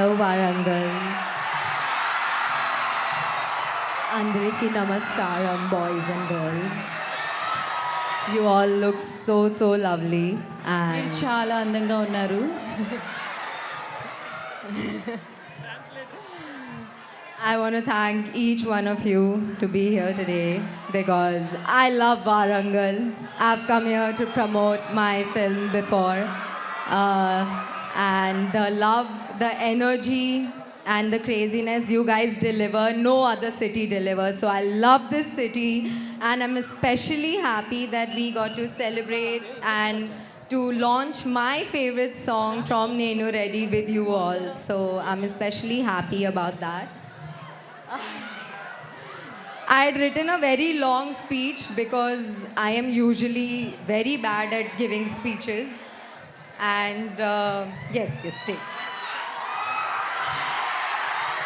Hello, Warangal. Andariki Namaskaram, boys and girls. You all look so lovely. మీరు And చాలా అందంగా ఉన్నారు. I want to thank each one of you to be here today because I love Warangal. I've come here to promote my film before. And the love, the energy, and the craziness you guys deliver, no other city delivers. So I love this city, and I'm especially happy that we got to celebrate and to launch my favorite song from Nenu Reddy with you all. So I'm especially happy about that. I had written a very long speech because I am usually very bad at giving speeches. And yes, take.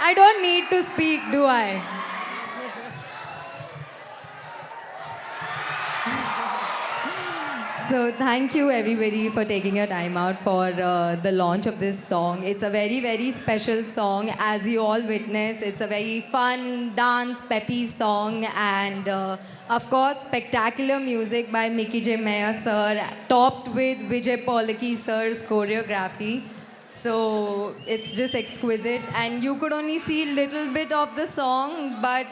I don't need to speak, do I? So thank you everybody for taking your time out for the launch of this song. It's a very special song. As you all witness, it's a very fun, dance, peppy song. And of course, spectacular music by Mickey J. Meyer sir, topped with Vijay Polaki sir's choreography. So it's just exquisite. And you could only see a little bit of the song, but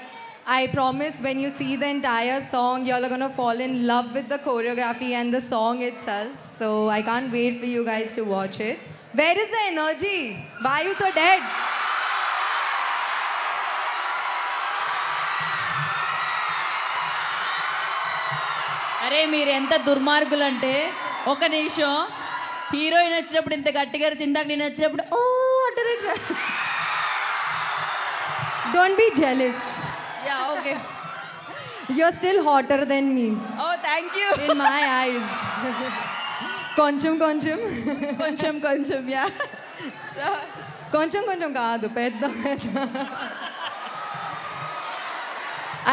I promise when you see the entire song, y'all are gonna fall in love with the choreography and the song itself. So I can't wait for you guys to watch it. Where is the energy? Why are you so dead? అరే మీరు ఎంత దుర్మార్గులంటే ఒక నిమిషం heroine వచ్చినప్పుడు ఇంత గట్టిగా ఇందాక నేను వచ్చినప్పుడు ఓ అంటారు. Don't be jealous. Yeah okay. You're still hotter than me oh thank you. in my eyes. కొంచెం కొంచెం యా. సో కొంచెం కాదు పెద్ద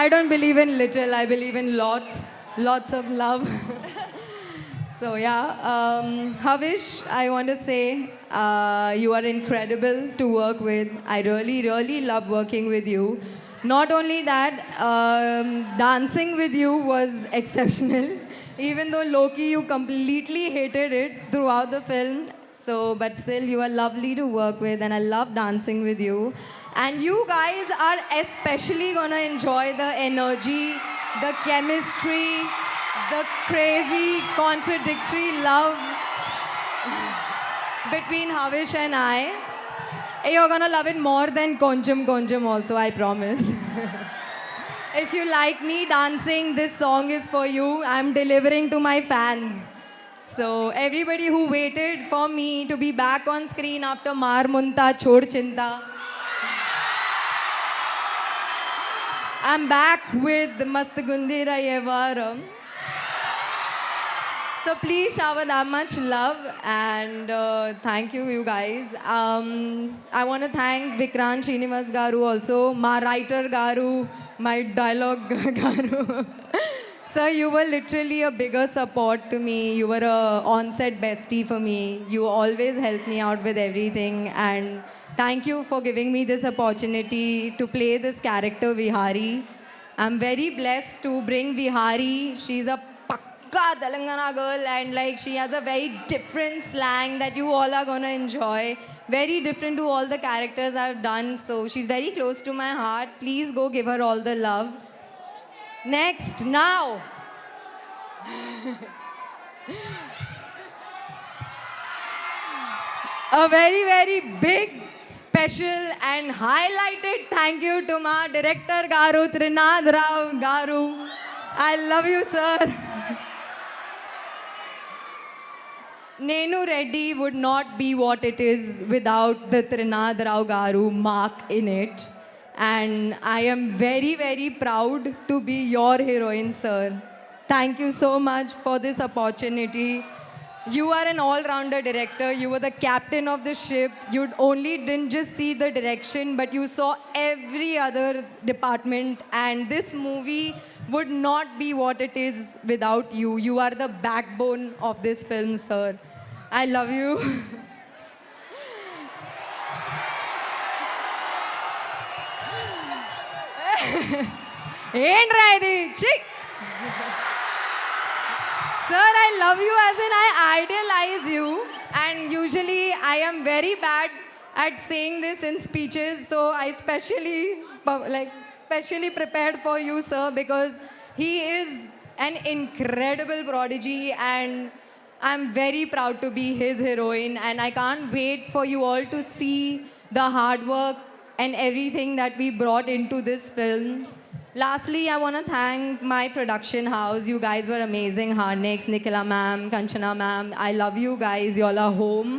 I don't believe in little, I believe in lots of love. So yeah, Havish, I want to say you are incredible to work with. I really love working with you. Not only that, dancing with you was exceptional. Even though Loki, you completely hated it throughout the film. So, but still, you are lovely to work with, and I love dancing with you. And you guys are especially gonna enjoy the energy, the chemistry, the crazy, contradictory love between Havish and I. You're gonna love it more than Koncham also, I promise. If you like me dancing, this song is for you. I'm delivering to my fans. So everybody who waited for me to be back on screen after Maar Munta Chhod Chinta, I'm back with Mast Gundira Yevaram. So please shower that much love and thank you guys. I want to thank Vikrant Srinivas Garu also, my writer Garu, my dialogue Garu. Sir, you were literally a bigger support to me. You were a on-set bestie for me. You always helped me out with everything. And thank you for giving me this opportunity to play this character Vihari. I'm very blessed to bring Vihari. She's a pakka Telangana girl and like she has a very different slang that you all are gonna enjoy. Very different to all the characters I've done. So she's very close to my heart. Please go give her all the love. Next, now. A very big, special and highlighted thank you to my director Garu, Trinad Rao Garu. I love you, sir. Nenu Reddy would not be what it is without the Trinad Rao Garu mark in it. And I am very proud to be your heroine, sir. Thank you so much for this opportunity. You are an all-rounder director. You were the captain of the ship. You didn't just see the direction, but you saw every other department. And this movie would not be what it is without you. You are the backbone of this film, sir. I love you. ఏంట్రా ఇది ఛీ! Sir, I love you as in I idealize you, and usually I am very bad at saying this in speeches, so I specially prepared for you, sir, because he is an incredible prodigy, and I'm very proud to be his heroine, and I can't wait for you all to see the hard work and everything that we brought into this film. Lastly, I want to thank my production house. You guys were amazing. Harnix, Nikhila ma'am, Kanchana ma'am. I love you guys. You all are home,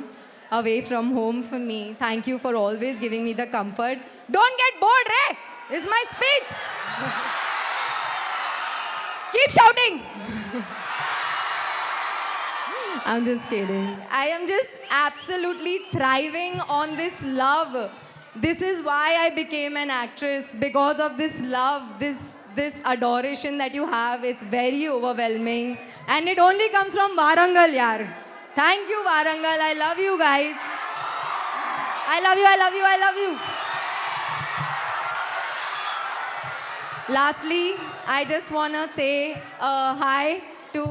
away from home for me. Thank you for always giving me the comfort. Don't get bored, Ray. This is my speech. Keep shouting. I'm just kidding. I am just absolutely thriving on this love. This is why I became an actress, because of this love, this adoration that you have. It's very overwhelming, and it only comes from Warangal, yaar. Thank you, Warangal. I love you guys. I love you. I love you. I love you. Lastly, I just want to say hi to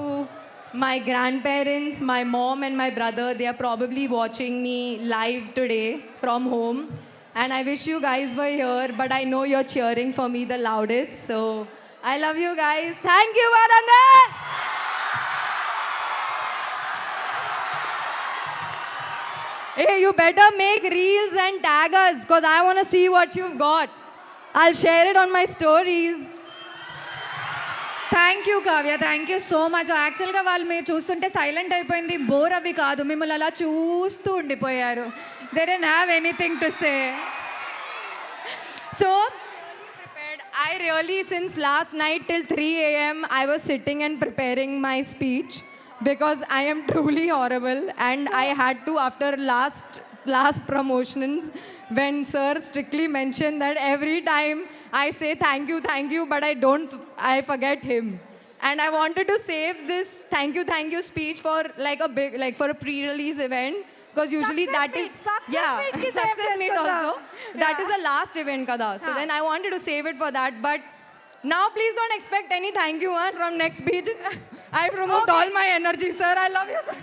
my grandparents, my mom and my brother. They are probably watching me live today from home. And I wish you guys were here, but I know you're cheering for me the loudest. So I love you guys. Thank you, Warangal! Hey, you better make reels and tag us, because I want to see what you've got. I'll share it on my stories. Thank you Kavya, thank you so much. యాక్చువల్గా వాళ్ళు మీరు చూస్తుంటే silent అయిపోయింది, bore అవి కాదు, మిమ్మల్ని అలా చూస్తూ ఉండిపోయారు. They don't have anything to say. So I really, since last night till 3 a.m., I was sitting and preparing my speech because I am truly horrible, and I had to, after last promotions, when sir strictly mentioned that every time I say thank you, but I forget him. And I wanted to save this thank you speech for for a pre-release event, because usually success meet also. That is the last event kada. So then I wanted to save it for that, but now please don't expect any thank you from next speech. I promote all my energy, sir. I love you, sir.